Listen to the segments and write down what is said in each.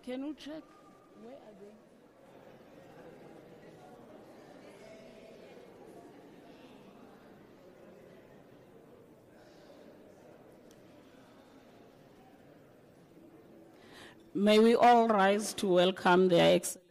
Can you check? Where are they? May we all rise to welcome their excellencies.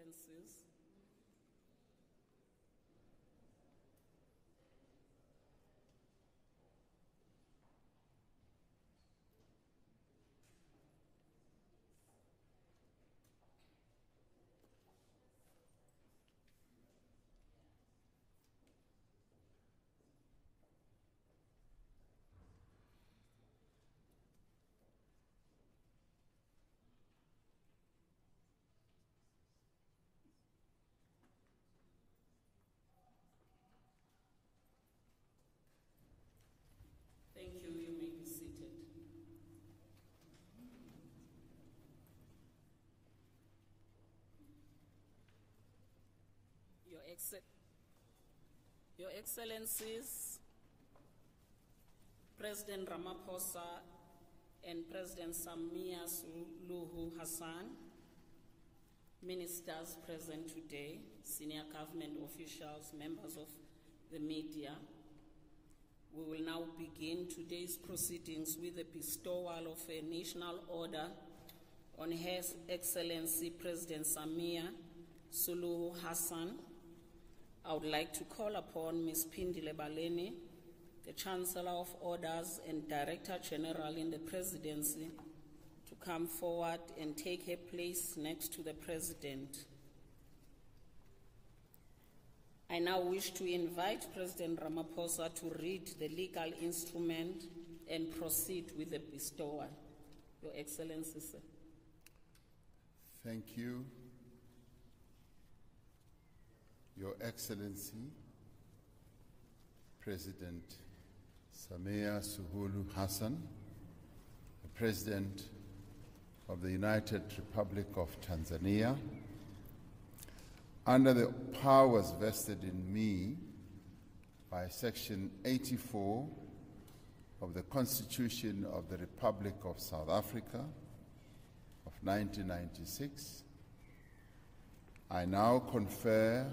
Thank you. You may be seated. Your Excellencies, President Ramaphosa and President Samia Suluhu Hassan, ministers present today, senior government officials, members of the media, we will now begin today's proceedings with the bestowal of a national order on Her Excellency President Samia Suluhu Hassan. I would like to call upon Ms. Pindile Baleni, the Chancellor of Orders and Director General in the Presidency, to come forward and take her place next to the President. I now wish to invite President Ramaphosa to read the legal instrument and proceed with the bestowal. Your Excellency, sir. Thank you. Your Excellency, President Samia Suluhu Hassan, the President of the United Republic of Tanzania, under the powers vested in me by Section 84 of the Constitution of the Republic of South Africa of 1996, I now confer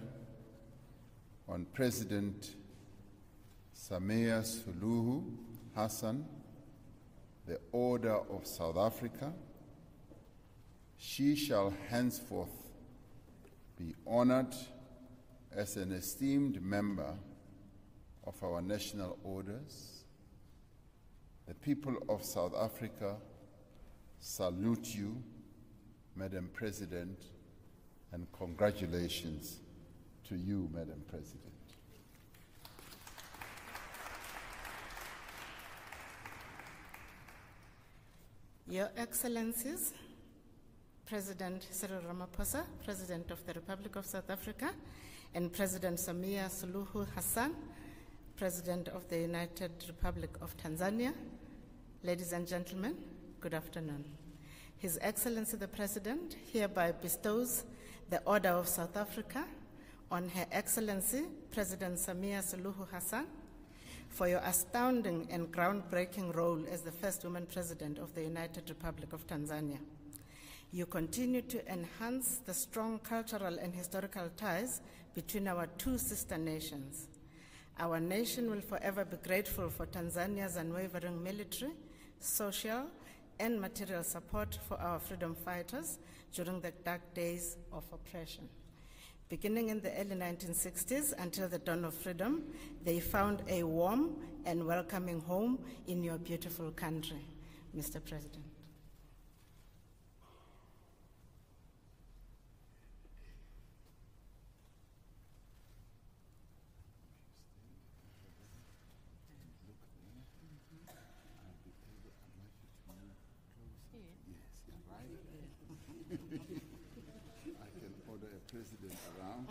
on President Samia Suluhu Hassan the Order of South Africa. She shall henceforth be honored as an esteemed member of our national orders. The people of South Africa salute you, Madam President, and congratulations to you, Madam President. Your Excellencies, President Cyril Ramaphosa, President of the Republic of South Africa, and President Samia Suluhu Hassan, President of the United Republic of Tanzania, ladies and gentlemen, good afternoon. His Excellency the President hereby bestows the Order of South Africa on Her Excellency President Samia Suluhu Hassan for your astounding and groundbreaking role as the first woman President of the United Republic of Tanzania. You continue to enhance the strong cultural and historical ties between our two sister nations. Our nation will forever be grateful for Tanzania's unwavering military, social, and material support for our freedom fighters during the dark days of oppression. Beginning in the early 1960s until the dawn of freedom, they found a warm and welcoming home in your beautiful country, Mr. President. I can order a president around.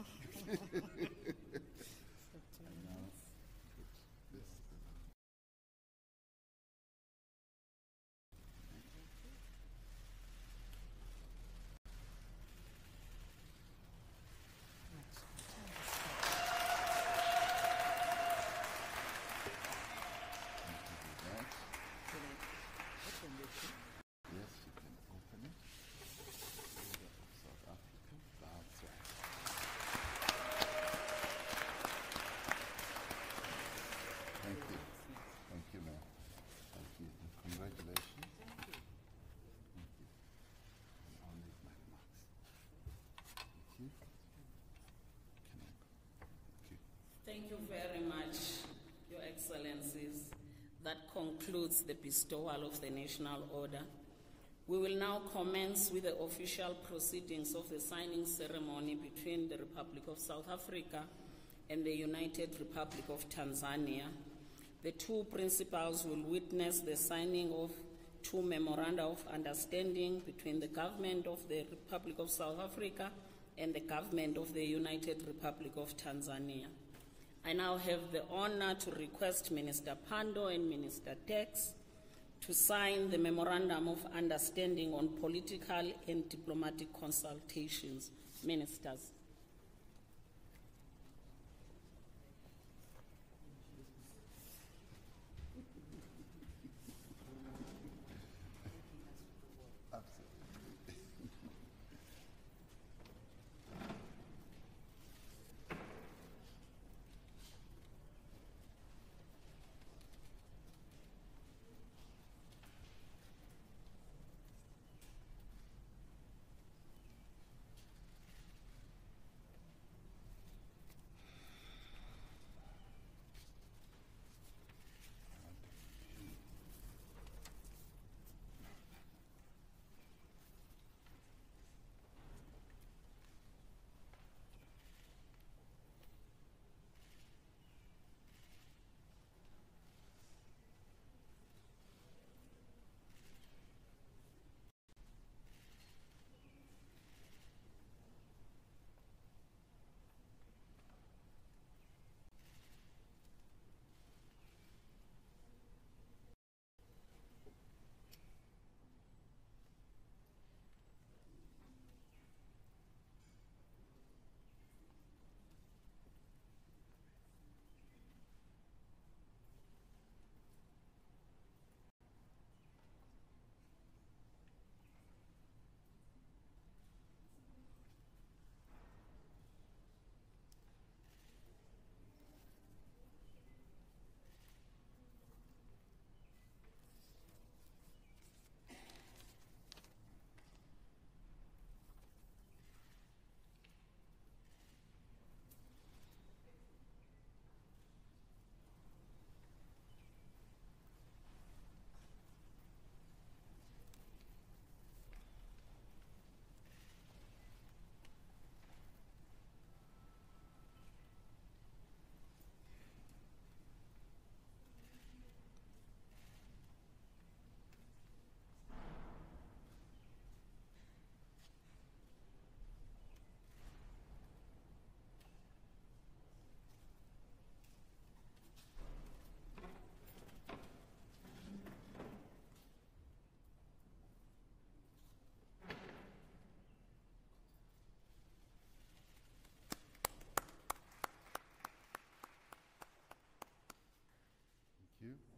Yes, you can open it. Thank you very much, Your Excellencies. That concludes the bestowal of the National Order. We will now commence with the official proceedings of the signing ceremony between the Republic of South Africa and the United Republic of Tanzania. The two principals will witness the signing of two memoranda of understanding between the government of the Republic of South Africa and the government of the United Republic of Tanzania. I now have the honor to request Minister Pandor and Minister Tex to sign the Memorandum of Understanding on Political and Diplomatic Consultations. Ministers. Thank you.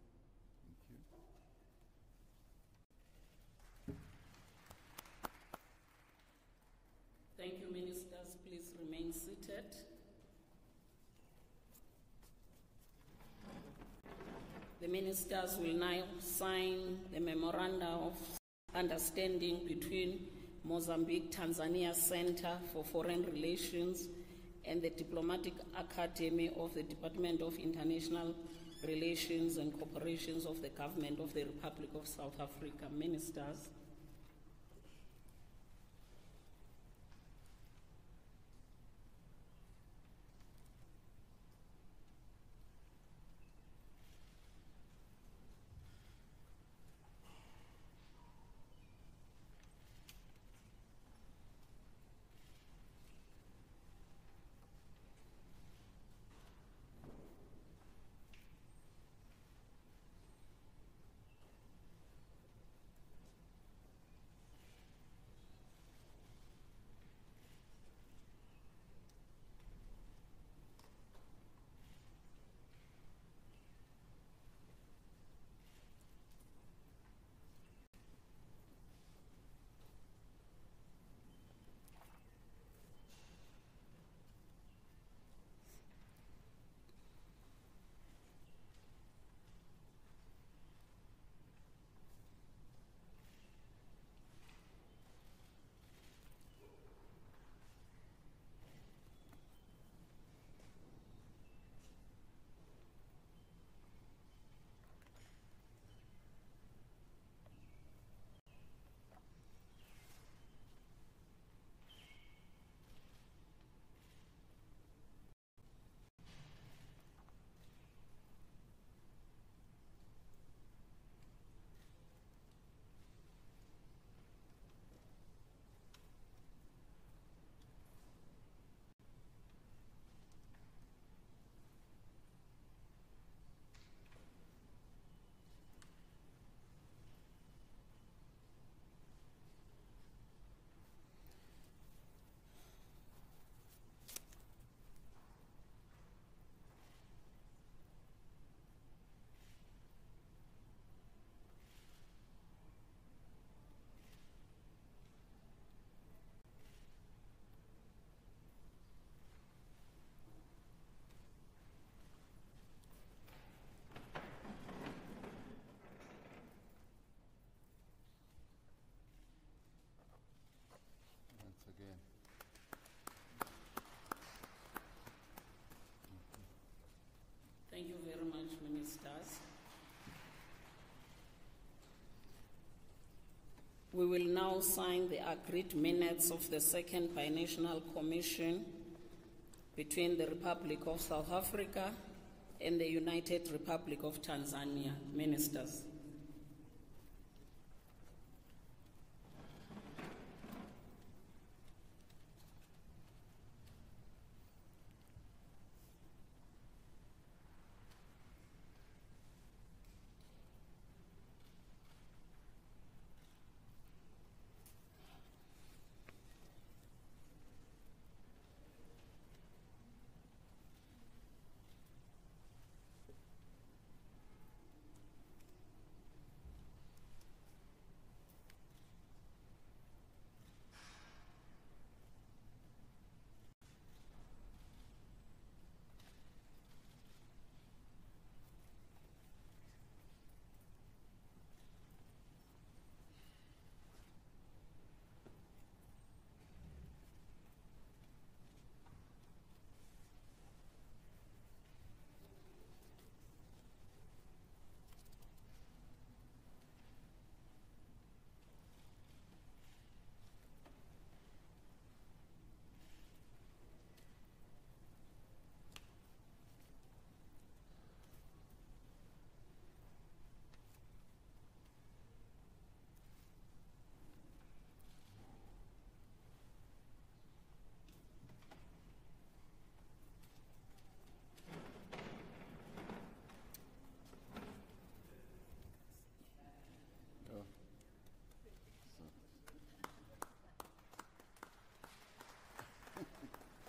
Thank you, Ministers. Please remain seated. The Ministers will now sign the Memoranda of Understanding between Mozambique-Tanzania Center for Foreign Relations and the Diplomatic Academy of the Department of International Relations and Cooperations of the Government of the Republic of South Africa. Ministers. We will now sign the agreed minutes of the second binational commission between the Republic of South Africa and the United Republic of Tanzania. Ministers.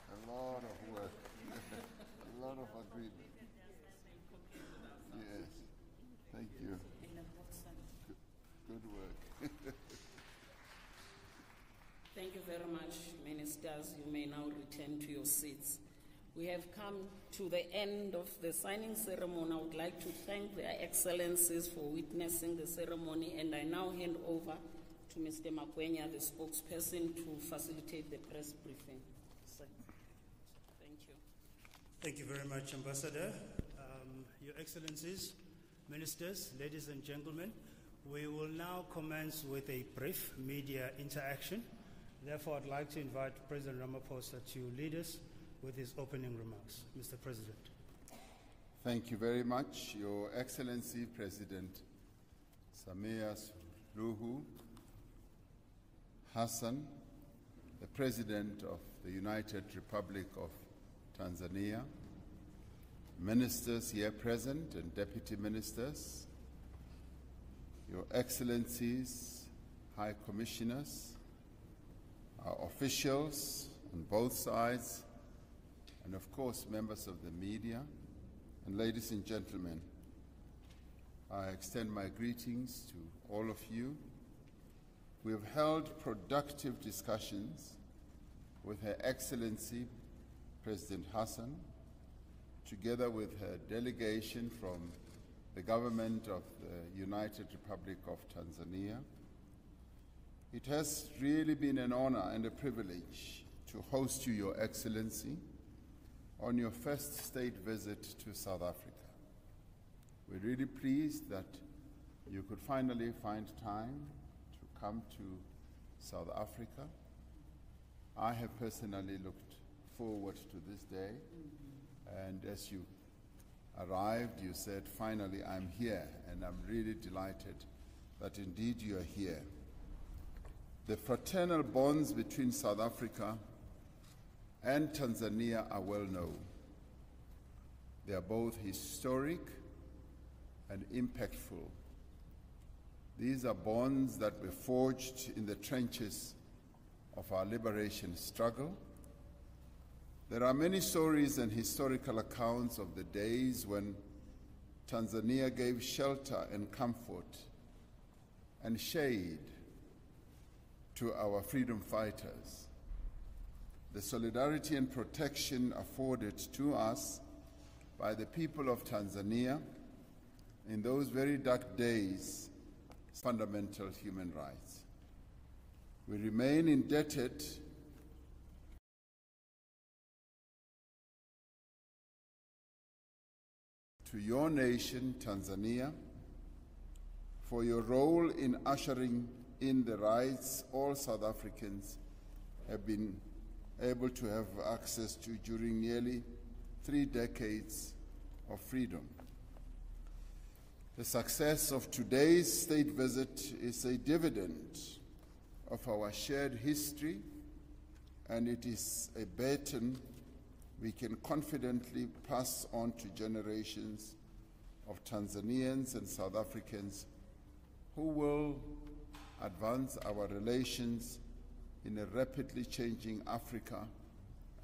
A lot of work, a lot of agreement. Yes, thank you. Good work. Thank you very much, Ministers. You may now return to your seats. We have come to the end of the signing ceremony. I would like to thank their excellencies for witnessing the ceremony, and I now hand over to Mr. Makwenya, the spokesperson, to facilitate the press briefing. Sir. Thank you. Thank you very much, Ambassador. Your Excellencies, Ministers, ladies and gentlemen, we will now commence with a brief media interaction. Therefore, I'd like to invite President Ramaphosa to lead us with his opening remarks. Mr. President. Thank you very much, Your Excellency President Samia Suluhu Hassan, the President of the United Republic of Tanzania, ministers here present and deputy ministers, Your Excellencies, High Commissioners, our officials on both sides, and of course members of the media, and ladies and gentlemen, I extend my greetings to all of you. We have held productive discussions with Her Excellency President Hassan, together with her delegation from the government of the United Republic of Tanzania. It has really been an honor and a privilege to host you, Your Excellency, on your first state visit to South Africa. We're really pleased that you could finally find time to come to South Africa. I have personally looked forward to this day, and as you arrived, you said, finally I'm here, and I'm really delighted that indeed you are here. The fraternal bonds between South Africa and Tanzania are well known. They are both historic and impactful. These are bonds that were forged in the trenches of our liberation struggle. There are many stories and historical accounts of the days when Tanzania gave shelter and comfort and shade to our freedom fighters. The solidarity and protection afforded to us by the people of Tanzania in those very dark days, fundamental human rights. We remain indebted to your nation, Tanzania, for your role in ushering in the rights all South Africans have been able to have access to during nearly 3 decades of freedom. The success of today's state visit is a dividend of our shared history, and it is a baton we can confidently pass on to generations of Tanzanians and South Africans who will advance our relations in a rapidly changing Africa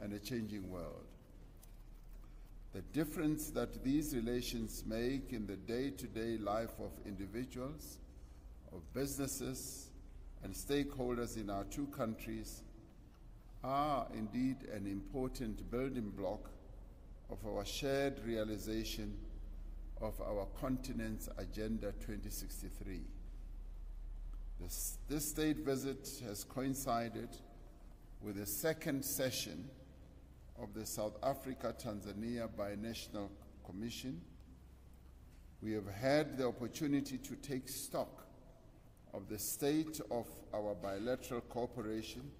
and a changing world. The difference that these relations make in the day-to-day life of individuals, of businesses, and stakeholders in our two countries are indeed an important building block of our shared realization of our continent's Agenda 2063. This state visit has coincided with the second session of the South Africa-Tanzania Binational Commission. We have had the opportunity to take stock of the state of our bilateral cooperation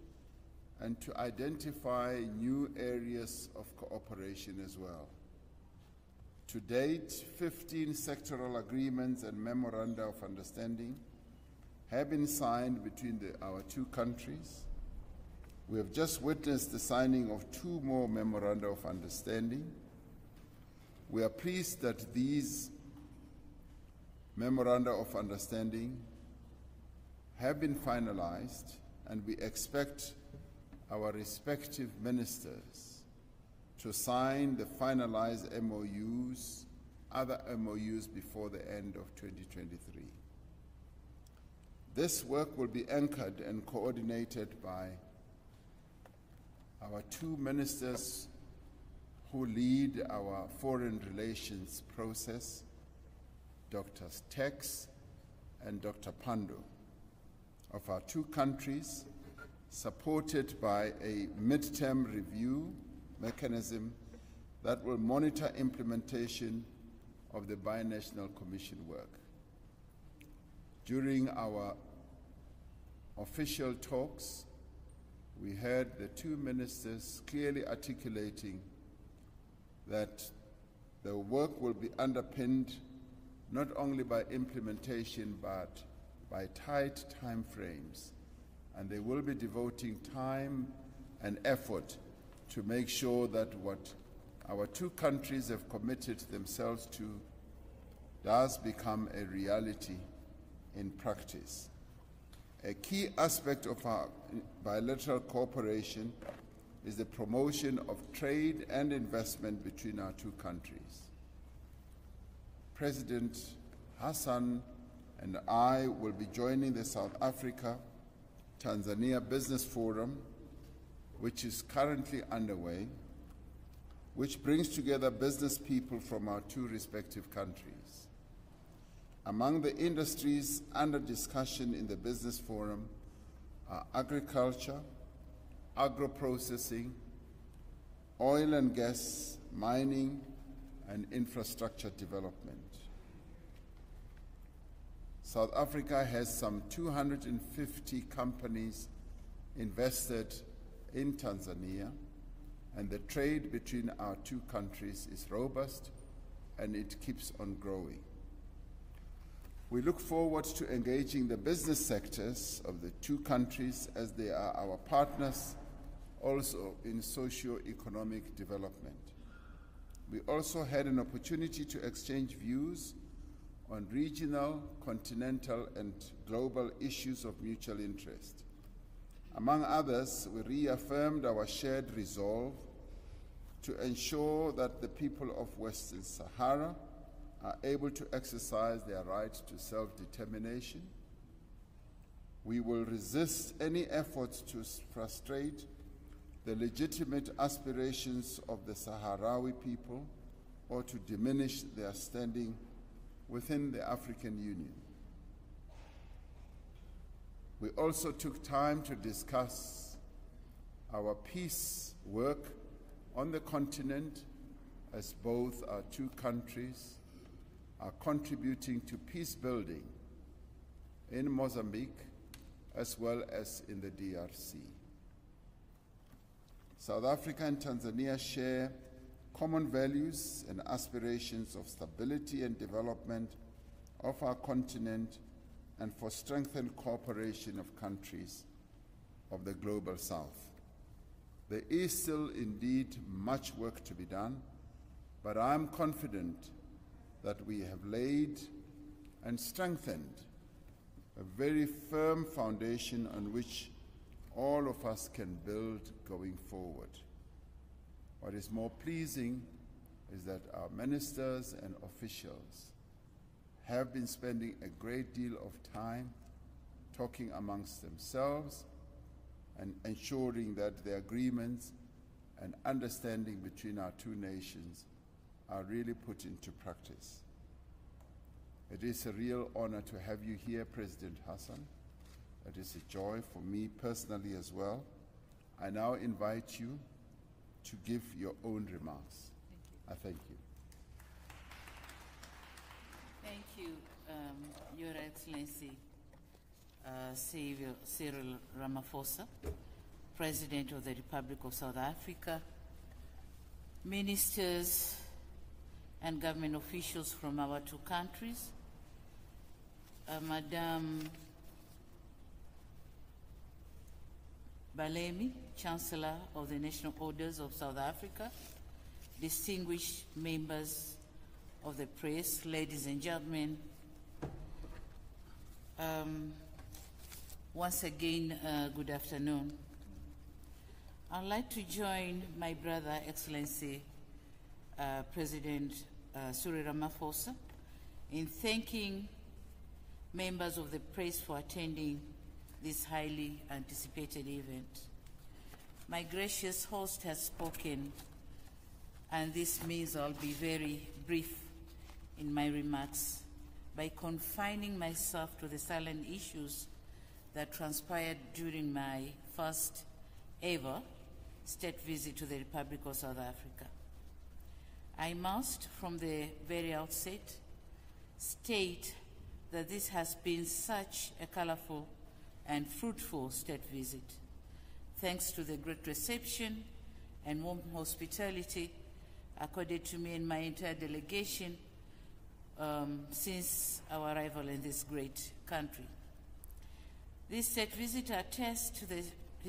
and to identify new areas of cooperation as well. To date, 15 sectoral agreements and memoranda of understanding have been signed between our two countries. We have just witnessed the signing of 2 more memoranda of understanding. We are pleased that these memoranda of understanding have been finalized, and we expect our respective ministers to sign the finalized MOUs, other MOUs before the end of 2023. This work will be anchored and coordinated by our 2 ministers who lead our foreign relations process, Dr. Tex and Dr. Pando, of our 2 countries, supported by a midterm review mechanism that will monitor implementation of the Binational Commission work. During our official talks, we heard the 2 ministers clearly articulating that the work will be underpinned not only by implementation but by tight time frames, and they will be devoting time and effort to make sure that what our 2 countries have committed themselves to does become a reality in practice. A key aspect of our bilateral cooperation is the promotion of trade and investment between our 2 countries. President Hassan and I will be joining the South Africa-Tanzania Business Forum, which is currently underway, which brings together business people from our 2 respective countries. Among the industries under discussion in the Business Forum are agriculture, agro-processing, oil and gas, mining, and infrastructure development. South Africa has some 250 companies invested in Tanzania, and the trade between our 2 countries is robust and it keeps on growing. We look forward to engaging the business sectors of the 2 countries as they are our partners also in socio-economic development. We also had an opportunity to exchange views on regional, continental, and global issues of mutual interest. Among others, we reaffirmed our shared resolve to ensure that the people of Western Sahara are able to exercise their right to self-determination. We will resist any efforts to frustrate the legitimate aspirations of the Sahrawi people or to diminish their standing within the African Union. We also took time to discuss our peace work on the continent, as both our 2 countries are contributing to peace building in Mozambique as well as in the DRC. South Africa and Tanzania share common values and aspirations of stability and development of our continent and for strengthened cooperation of countries of the Global South. There is still indeed much work to be done, but I am confident that we have laid and strengthened a very firm foundation on which all of us can build going forward. What is more pleasing is that our ministers and officials have been spending a great deal of time talking amongst themselves and ensuring that the agreements and understanding between our two nations are really put into practice. It is a real honor to have you here, President Hassan. It is a joy for me personally as well. I now invite you to give your own remarks. I thank you. Thank you, Your Excellency, Cyril Ramaphosa, President of the Republic of South Africa, ministers and government officials from our two countries, Madam Balemi, Chancellor of the National Orders of South Africa, distinguished members of the press, ladies and gentlemen, once again, good afternoon. I'd like to join my brother, Excellency President Cyril Ramaphosa, in thanking members of the press for attending this highly anticipated event. My gracious host has spoken, and this means I'll be very brief in my remarks by confining myself to the salient issues that transpired during my first ever state visit to the Republic of South Africa. I must, from the very outset, state that this has been such a colorful and fruitful state visit, thanks to the great reception and warm hospitality accorded to me and my entire delegation since our arrival in this great country. This state visit attests to the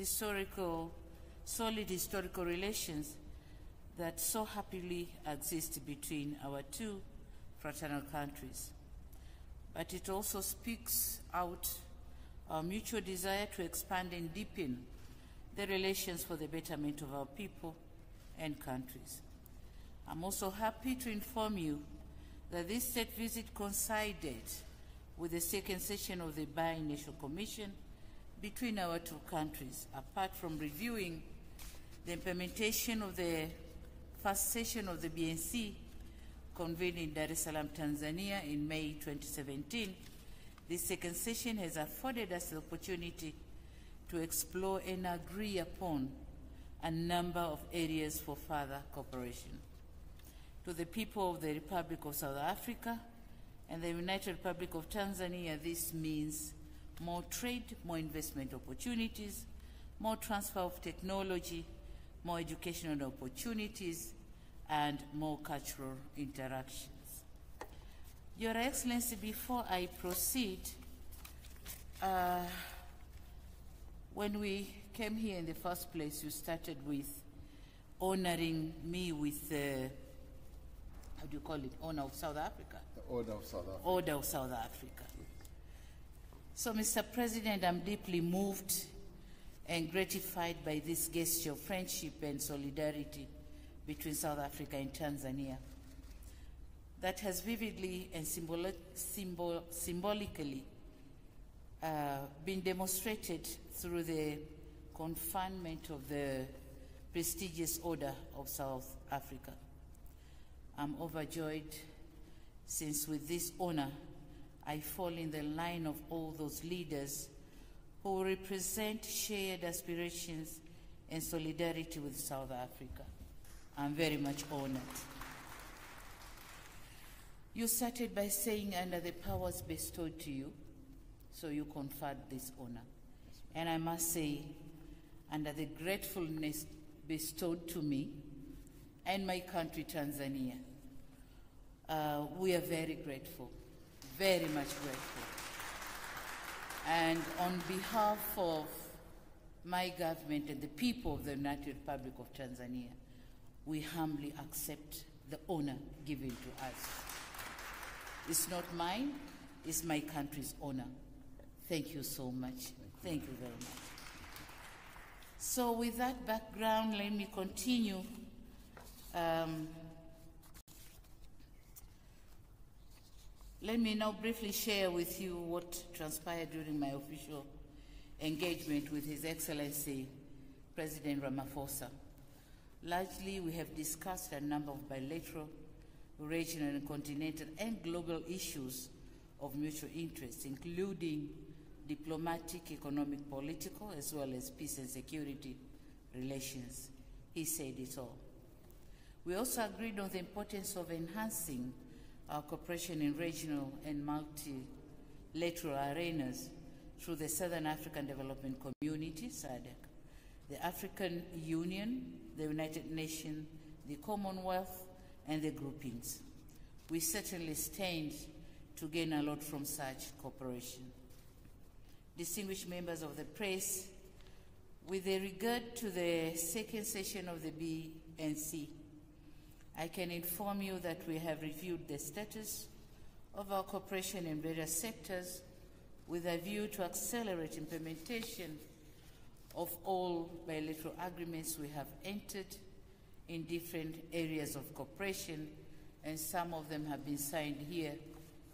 solid historical relations that so happily exist between our two fraternal countries. But it also speaks out our mutual desire to expand and deepen the relations for the betterment of our people and countries. I'm also happy to inform you that this state visit coincided with the second session of the Bi-National Commission between our two countries. Apart from reviewing the implementation of the first session of the BNC convened in Dar es Salaam, Tanzania in May 2017, this second session has afforded us the opportunity to explore and agree upon a number of areas for further cooperation. To the people of the Republic of South Africa and the United Republic of Tanzania, this means more trade, more investment opportunities, more transfer of technology, more educational opportunities, and more cultural interactions. Your Excellency, before I proceed, when we came here in the first place, you started with honoring me with the, how do you call it, Honor of South Africa? The Order of South Africa. Order of South Africa. So, Mr. President, I'm deeply moved and gratified by this gesture of friendship and solidarity between South Africa and Tanzania that has vividly and symbolically been demonstrated through the conferment of the prestigious Order of South Africa. I'm overjoyed since with this honor I fall in the line of all those leaders who represent shared aspirations and solidarity with South Africa. I'm very much honored. You started by saying under the powers bestowed to you, so you conferred this honor. And I must say, under the gratefulness bestowed to me and my country, Tanzania, we are very grateful, very much grateful. And on behalf of my government and the people of the United Republic of Tanzania, we humbly accept the honor given to us. It's not mine, it's my country's honor. Thank you so much. Thank you very much. So with that background, let me continue. Let me now briefly share with you what transpired during my official engagement with His Excellency President Ramaphosa. Largely, we have discussed a number of bilateral, regional, and continental and global issues of mutual interest, including diplomatic, economic, political, as well as peace and security relations. He said it all. We also agreed on the importance of enhancing our cooperation in regional and multilateral arenas through the Southern African Development Community, SADC, the African Union, the United Nations, the Commonwealth, and the groupings. We certainly stand to gain a lot from such cooperation. Distinguished members of the press, with regard to the second session of the BNC, I can inform you that we have reviewed the status of our cooperation in various sectors with a view to accelerate implementation of all bilateral agreements we have entered in different areas of cooperation, and some of them have been signed here,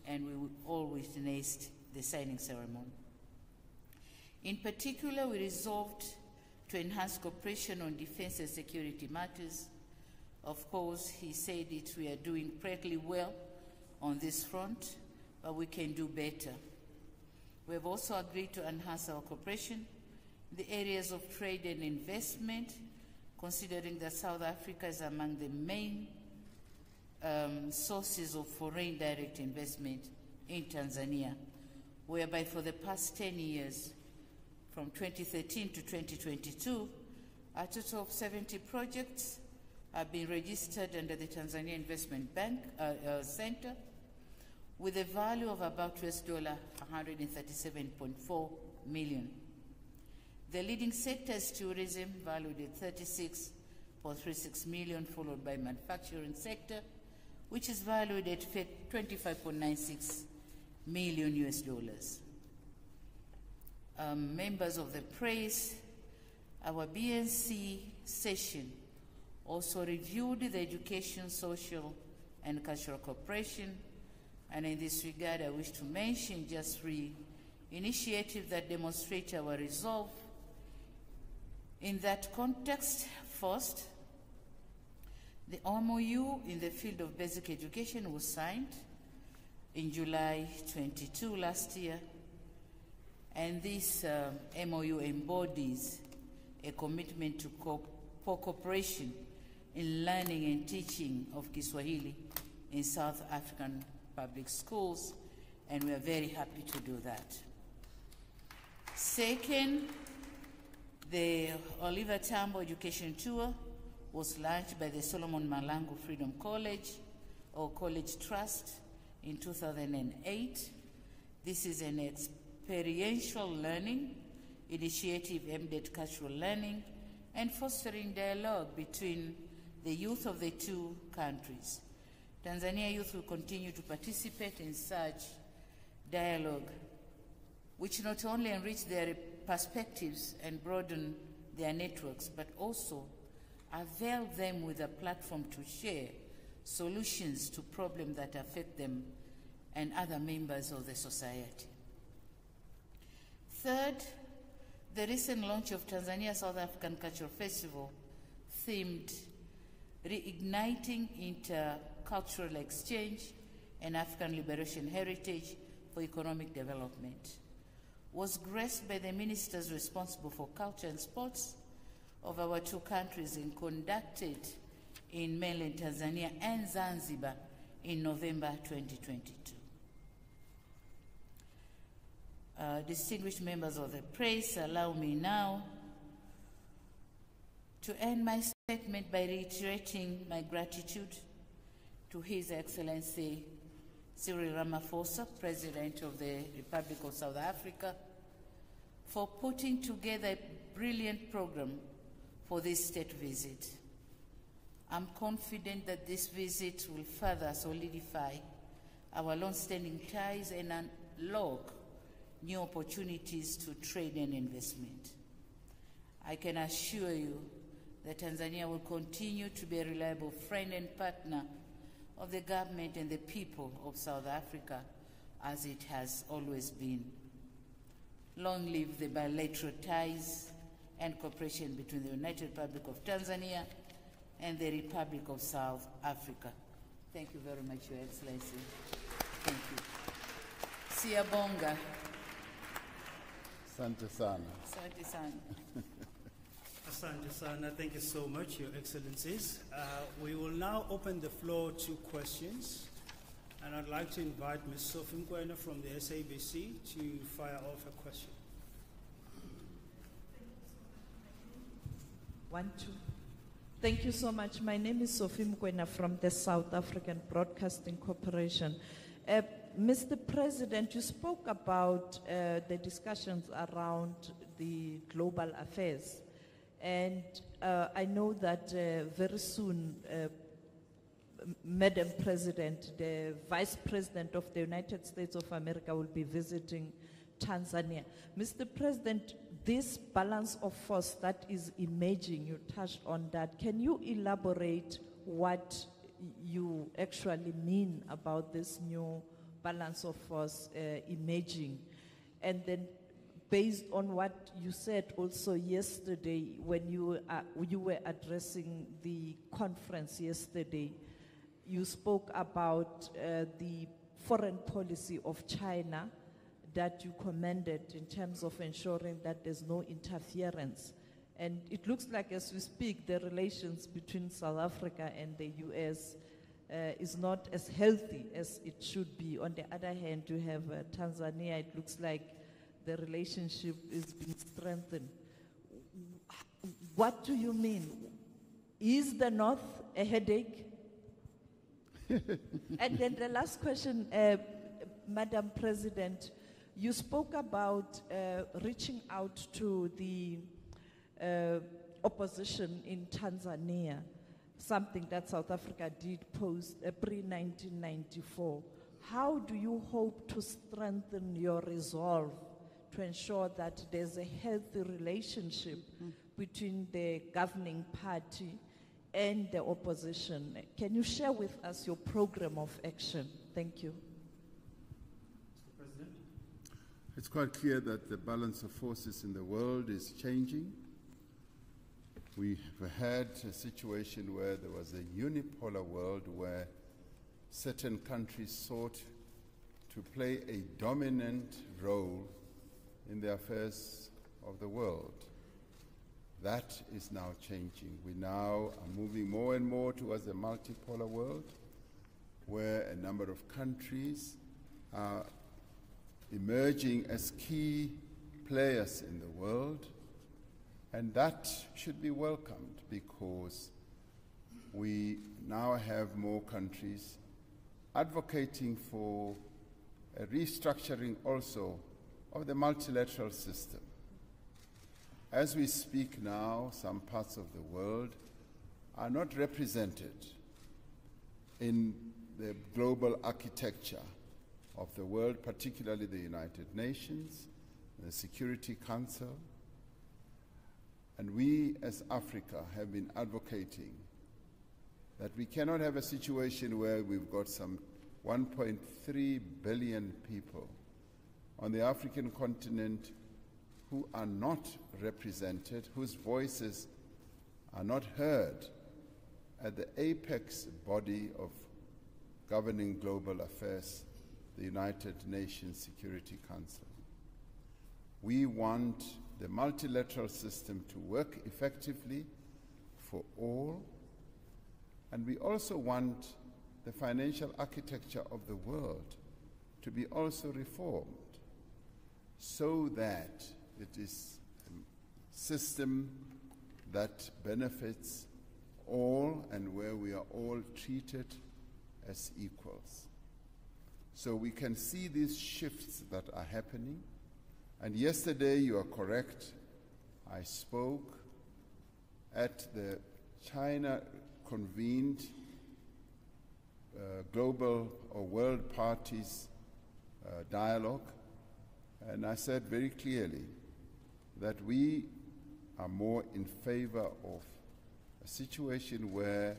and we will all witness the signing ceremony. In particular, we resolved to enhance cooperation on defense and security matters. Of course, he said it, we are doing pretty well on this front, but we can do better. We have also agreed to enhance our cooperation in the areas of trade and investment, considering that South Africa is among the main sources of foreign direct investment in Tanzania, whereby for the past 10 years, from 2013 to 2022, a total of 70 projects have been registered under the Tanzania Investment Bank Center with a value of about $137.4 million. The leading sector is tourism, valued at $36.36 million, followed by manufacturing sector, which is valued at $25.96 million. Members of the press, our BNC session also reviewed the education, social, and cultural cooperation, and in this regard, I wish to mention just 3 initiatives that demonstrate our resolve. In that context, first, the MOU in the field of basic education was signed in July 22 last year, and this MOU embodies a commitment to cooperation in learning and teaching of Kiswahili in South African public schools, and we are very happy to do that. Second, the Oliver Tambo Education Tour was launched by the Solomon Malangu Freedom College, or College Trust, in 2008. This is an experiential learning initiative aimed at cultural learning and fostering dialogue between the youth of the two countries. Tanzania youth will continue to participate in such dialogue, which not only enrich their perspectives and broaden their networks, but also avail them with a platform to share solutions to problems that affect them and other members of the society. Third, the recent launch of Tanzania South African Cultural Festival, themed Reigniting Intercultural Exchange and African Liberation Heritage for Economic Development, was graced by the ministers responsible for culture and sports of our two countries and conducted in mainland Tanzania and Zanzibar in November 2022. Distinguished members of the press, allow me now to end my statement by reiterating my gratitude to His Excellency Cyril Ramaphosa, President of the Republic of South Africa, for putting together a brilliant program for this state visit. I'm confident that this visit will further solidify our long-standing ties and unlock new opportunities to trade and investment. I can assure you that Tanzania will continue to be a reliable friend and partner of the government and the people of South Africa, as it has always been. Long live the bilateral ties and cooperation between the United Republic of Tanzania and the Republic of South Africa. Thank you very much, Your Excellency. Thank you. Siyabonga. Asante sana. Asante sana. Asante sana, thank you so much, Your Excellencies. We will now open the floor to questions. And I'd like to invite Ms. Sophie Mkwena from the SABC to fire off a question. 1, 2. Thank you so much. My name is Sophie Mkwena from the South African Broadcasting Corporation. Mr. President, you spoke about the discussions around the global affairs. And I know that very soon, Madam President, the Vice President of the United States of America will be visiting Tanzania. Mr. President, this balance of force that is emerging, you touched on that. Can you elaborate what you actually mean about this new balance of force emerging? And then based on what you said also yesterday when you were addressing the conference yesterday, you spoke about the foreign policy of China that you commended in terms of ensuring that there's no interference. And it looks like as we speak, the relations between South Africa and the US is not as healthy as it should be. On the other hand, you have Tanzania, it looks like the relationship is being strengthened. What do you mean? Is the North a headache? And then the last question, Madam President, you spoke about reaching out to the opposition in Tanzania, something that South Africa did post pre-1994. How do you hope to strengthen your resolve to ensure that there's a healthy relationship between the governing party and the opposition? Can you share with us your program of action? Thank you. Mr. President. It's quite clear that the balance of forces in the world is changing. We've had a situation where there was a unipolar world where certain countries sought to play a dominant role in the affairs of the world. That is now changing. We now are moving more and more towards a multipolar world where a number of countries are emerging as key players in the world, and that should be welcomed because we now have more countries advocating for a restructuring also of the multilateral system. As we speak now, some parts of the world are not represented in the global architecture of the world, particularly the United Nations, the Security Council. And we as Africa have been advocating that we cannot have a situation where we've got some 1.3 billion people on the African continent who are not represented, whose voices are not heard at the apex body of governing global affairs, the United Nations Security Council. We want the multilateral system to work effectively for all, and we also want the financial architecture of the world to be also reformed so that it is a system that benefits all and where we are all treated as equals. So we can see these shifts that are happening. And yesterday, you are correct, I spoke at the China-convened global or world parties dialogue, and I said very clearly that we are more in favor of a situation where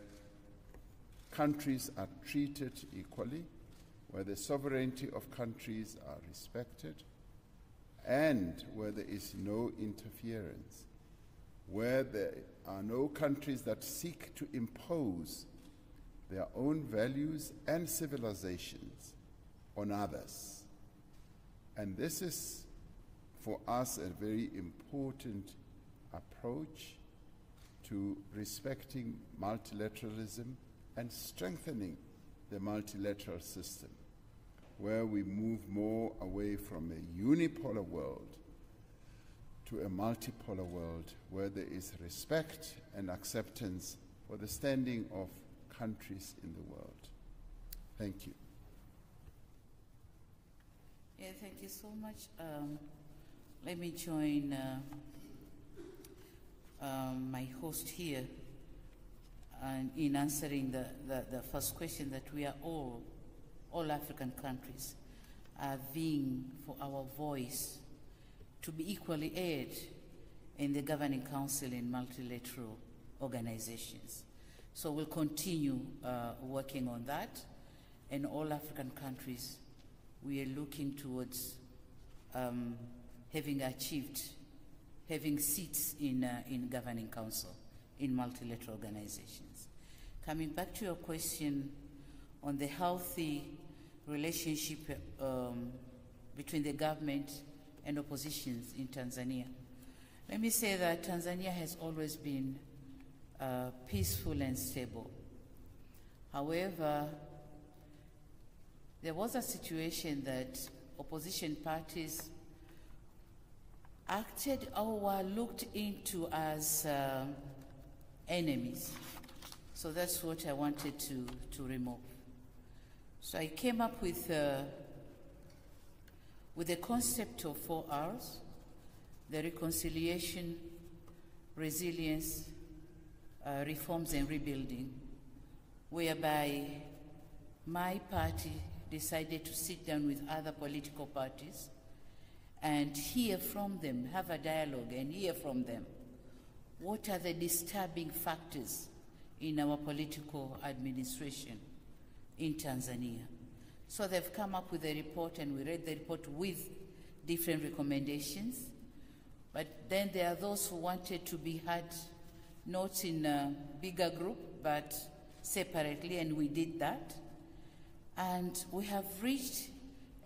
countries are treated equally, where the sovereignty of countries are respected, and where there is no interference, where there are no countries that seek to impose their own values and civilizations on others. And this is, for us, a very important approach to respecting multilateralism and strengthening the multilateral system, where we move more away from a unipolar world to a multipolar world, where there is respect and acceptance for the standing of countries in the world. Thank you. Yeah, thank you so much. Let me join my host here in answering the first question, that we are all African countries are vying for our voice to be equally heard in the Governing Council in multilateral organizations. So we'll continue working on that. In all African countries, we are looking towards having seats in Governing Council in multilateral organizations. Coming back to your question on the healthy relationship between the government and oppositions in Tanzania, let me say that Tanzania has always been peaceful and stable. However, there was a situation that opposition parties acted or were looked into as enemies. So that's what I wanted to remove. So I came up with the concept of 4 Rs: the reconciliation, resilience, reforms and rebuilding, whereby my party decided to sit down with other political parties and hear from them, have a dialogue and hear from them. What are the disturbing factors in our political administration in Tanzania? So they've come up with a report, and we read the report with different recommendations. But then there are those who wanted to be heard not in a bigger group, but separately, and we did that. And we have reached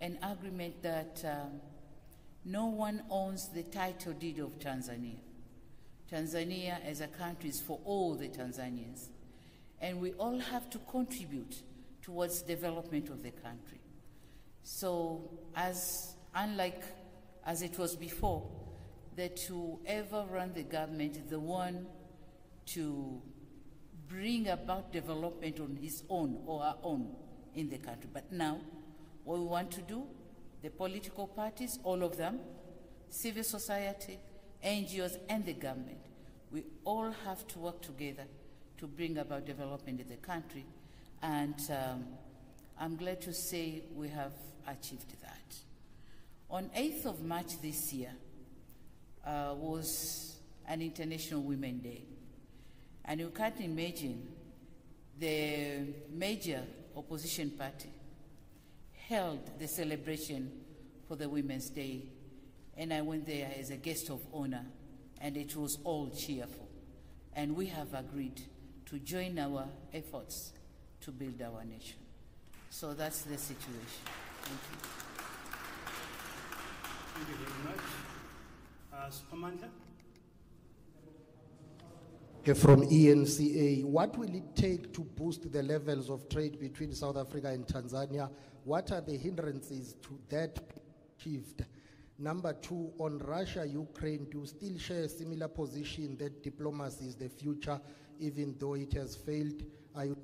an agreement that no one owns the title deed of Tanzania. Tanzania as a country is for all the Tanzanians, and we all have to contribute towards development of the country. So unlike as it was before, that whoever ran the government is the one to bring about development on his own or her own in the country. But now, what we want to do, the political parties, all of them, civil society, NGOs, and the government, we all have to work together to bring about development in the country. And I'm glad to say we have achieved that. On 8th of March this year was an International Women's Day. And you can't imagine the major opposition party held the celebration for the Women's Day, and I went there as a guest of honor, and it was all cheerful. And we have agreed to join our efforts to build our nation. So that's the situation. Thank you. Thank you very much. Samantha? From ENCA, what will it take to boost the levels of trade between South Africa and Tanzania? What are the hindrances to that achieved? Number two, on Russia, Ukraine, do you still share a similar position that diplomacy is the future, even though it has failed? Are you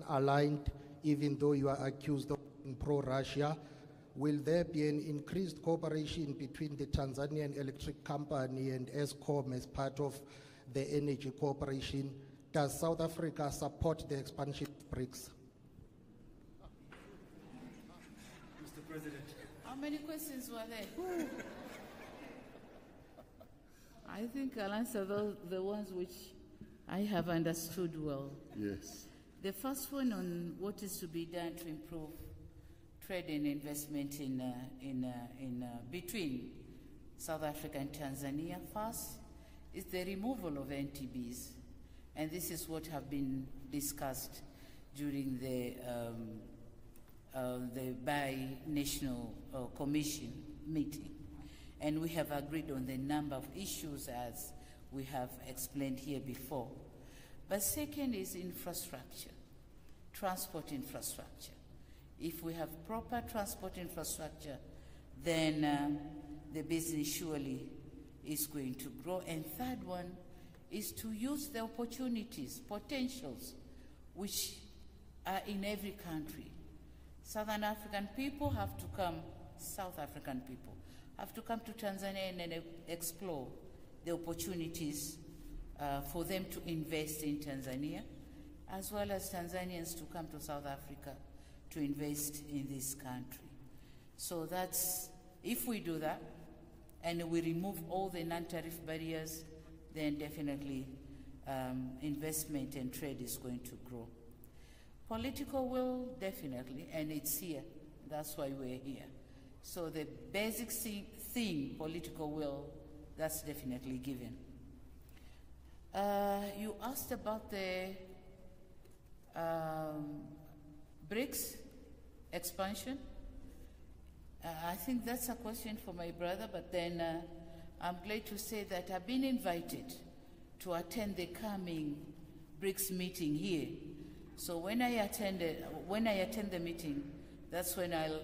aligned, even though you are accused of being pro-Russia? Will there be an increased cooperation between the Tanzanian Electric Company and ESCOM as part of the energy cooperation? Does South Africa support the expansion of BRICS? Mr. President. How many questions were there? I think I'll answer the ones which I have understood well. Yes. The first one on what is to be done to improve trade and investment between South Africa and Tanzania. First is the removal of NTBs, and this is what have been discussed during the bi-national commission meeting. And we have agreed on the number of issues as we have explained here before. But second is infrastructure, transport infrastructure. If we have proper transport infrastructure, then the business surely is going to grow. And third one is to use the opportunities, potentials, which are in every country. Southern African people have to come, South African people have to come to Tanzania and explore the opportunities for them to invest in Tanzania, as well as Tanzanians to come to South Africa to invest in this country. So that's, if we do that, and we remove all the non-tariff barriers, then definitely investment and trade is going to grow. Political will, definitely, and it's here. That's why we're here. So the basic thing, political will, that's definitely given. You asked about the BRICS expansion. I think that's a question for my brother, but then I'm glad to say that I've been invited to attend the coming BRICS meeting here. So when I attend the meeting, that's when I'll